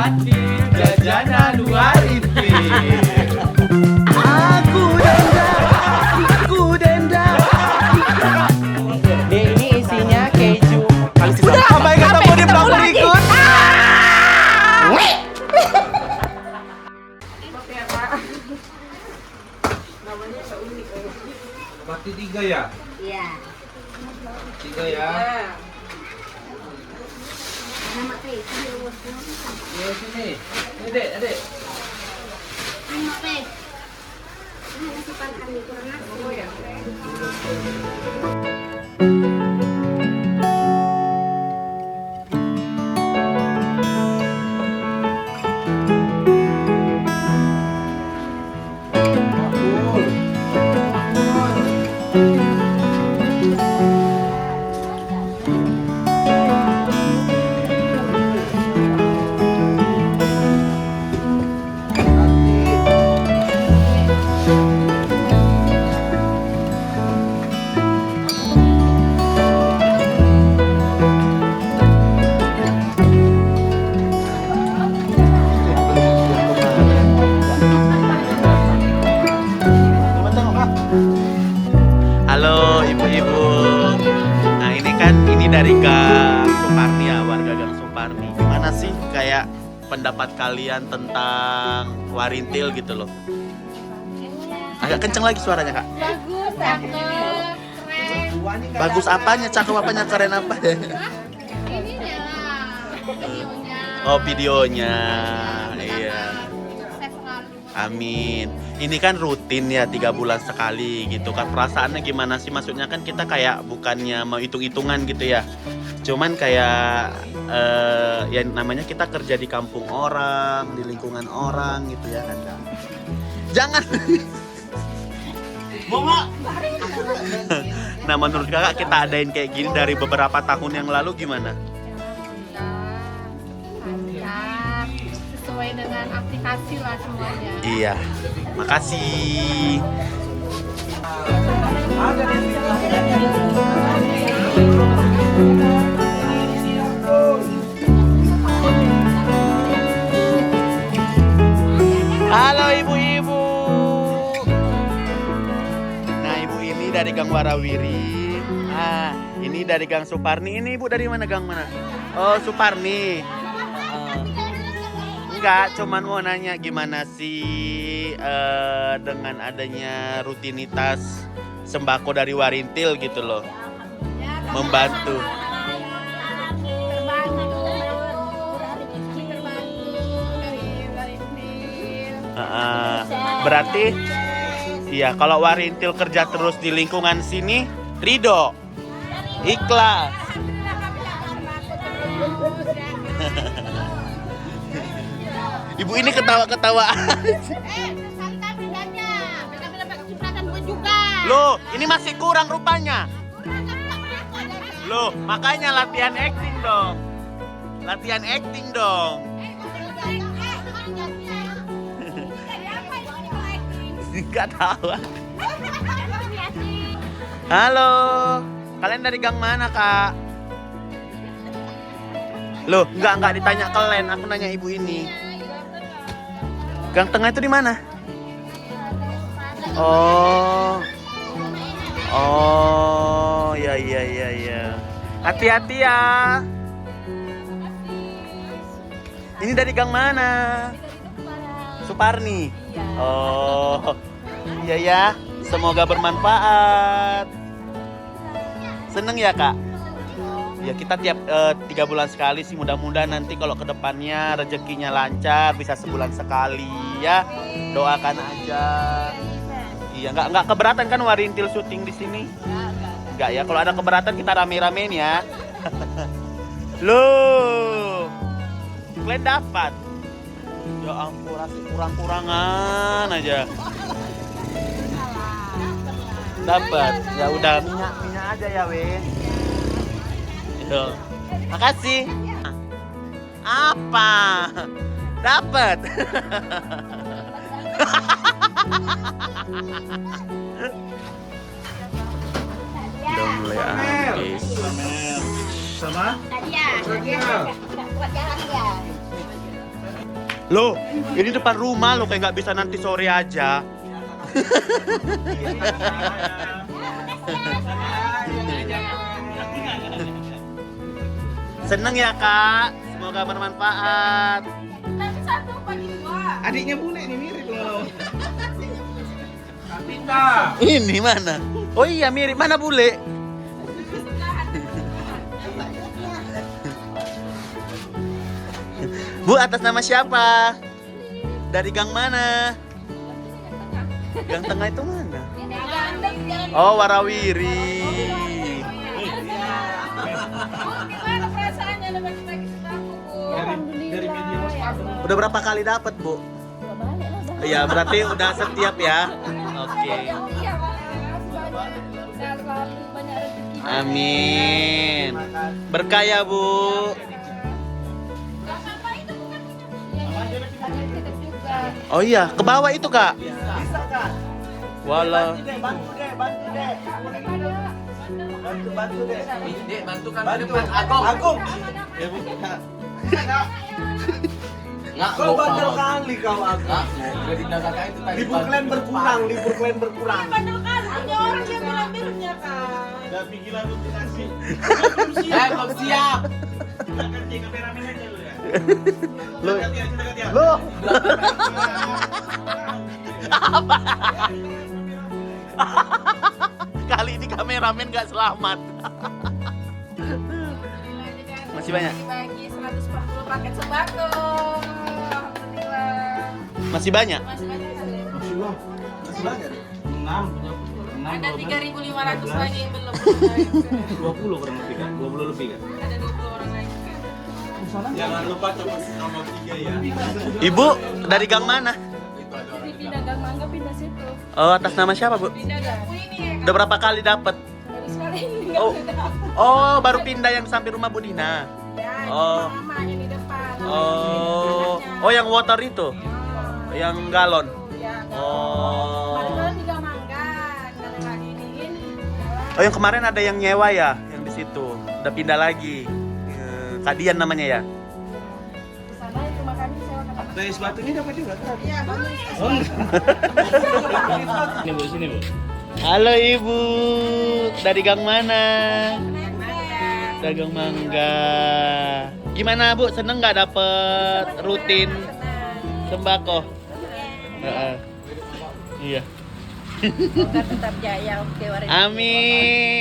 hadir jajanan Warintil. Aku denda. Ini isinya keju. Udah, sampai ketemu di vlog berikut. Berarti 3 ya? Iya. 3 ya. Nama teh, Ya sini. Ini Dek, Adek. nama teh. Ini nasi pakan di kurang nasi. Halo ibu-ibu. Nah ini dari Gang Suparni ya, warga Gang Suparni. Gimana sih kayak pendapat kalian tentang Warintil gitu loh? Agak kenceng lagi suaranya kak. Bagus, cakep, keren. Bagus apanya? Cakep apanya? Keren apa? Ininya lah, videonya. Oh videonya. Iya. Sukses selalu. Amin. Ini kan rutin ya 3 bulan sekali gitu kan. Perasaannya gimana sih? Maksudnya kan kita kayak bukannya mau hitung-hitungan gitu ya. Cuman kayak ya namanya kita kerja di kampung orang, di lingkungan orang gitu ya kan. Jangan. Mama. Nah menurut kakak kita adain kayak gini dari beberapa tahun yang lalu gimana? Lancar, sesuai dengan aplikasi lah semuanya. Iya. Makasih. Halo ibu-ibu. Nah ibu ini dari Gang Warawiri. Ah ini dari Gang Suparni. Ini ibu dari mana, gang mana? Oh Suparni. Enggak, cuman mau nanya gimana sih dengan adanya rutinitas sembako dari Warintil gitu loh. Membantu. Berarti iya kalau Warintil kerja terus di lingkungan sini ridho, ikhlas. Ibu ini ketawa-ketawa. Loh, ini masih kurang rupanya. Loh, makanya latihan acting dong. Latihan acting dong. Enggak tahu. Halo. Kalian dari gang mana, Kak? Loh, enggak ditanya kalian, aku nanya ibu ini. Gang tengah itu di mana? Oh, ya. Hati-hati ya. Ini dari gang mana? Suparni. Oh, iya ya. Semoga bermanfaat. Seneng ya kak? Ya kita tiap 3 bulan sekali sih, mudah-mudahan nanti kalau kedepannya rezekinya lancar bisa sebulan sekali ya, doakan aja. Iya nggak keberatan kan Warintil syuting di sini? Nggak ya, kalau ada keberatan kita rame-ramein ya. Loh, kalian dapat? Ya ampun, rasanya kurang-kurangan aja. Dapat, ya udah minyak aja ya weh. Tuh. Makasih. Apa? Dapat. Udah mulai habis. Sama? Tadi ya, dia nggak buat jalan ya. Loh, ini depan rumah loh, kayak nggak bisa nanti sore aja. Seneng ya kak, semoga bermanfaat. Adiknya bule nih mirip loh. Ini mana? Oh iya mirip, mana bule? Bu, atas nama siapa? Dari gang mana? Gang tengah itu mana? Oh, Warawiri. Gimana perasaannya ada bagi-bagi sembako, Bu? Alhamdulillah. Udah berapa kali dapat, Bu? Iya, berarti udah setiap ya. Oke. Iya, selalu banyak rezeki. Amin. Berkah ya, Bu. Oh iya, ke bawah itu, Kak. Bisa kak. Walah. Bantu deh. Bantu deh. Dek, bantu kan Bantu. depan Agung. Agung. Ya, Bu. Nggak Kau bandel kali kau Agung. Nggak jadi kakak itu tadi. Libur kalian berkurang. Bandel kali punya orang yang bilang-bilangnya kan. Udah pikir aku kasih. Belum siap. Lo. Lo. Kali ini kameramen nggak selamat. Masih banyak? Bagi 140 paket sembako. Alhamdulillah. Masih banyak? Masih banyak kali. Masih banyak. 6. Ada 3.500 lagi yang belum. 20 kurang lebih kan? 20 lebih kan? Ada 20 orang lagi. Jangan lupa coba nomor 3 ya. Ibu dari gang mana? Jadi pindah gang Mangga pindah situ. Oh, atas nama siapa, Bu? Pindah gang ini. Udah berapa kali dapat? Baru sekali ini. Oh. Oh, baru pindah yang sampai rumah Bu Dina. Ya, Oh. mama yang di depan. Oh. Oh, yang water itu. Yang galon. Ya. Oh. Kemarin di gang Mangga, karena nggak dingin. Oh, yang kemarin ada yang nyewa ya, yang di situ. Udah pindah lagi. Kak Dian namanya ya. Di sana itu makannya sewa kakak. Dari es batu ini dapat juga kan? Iya, bagus. Sini Bu, sini Bu. Halo Ibu, dari gang mana? Mangga. Dagang mangga. Gimana Bu, seneng nggak dapet rutin sembako? Heeh. Iya. Semoga tetap jaya, oke, warga. Amin.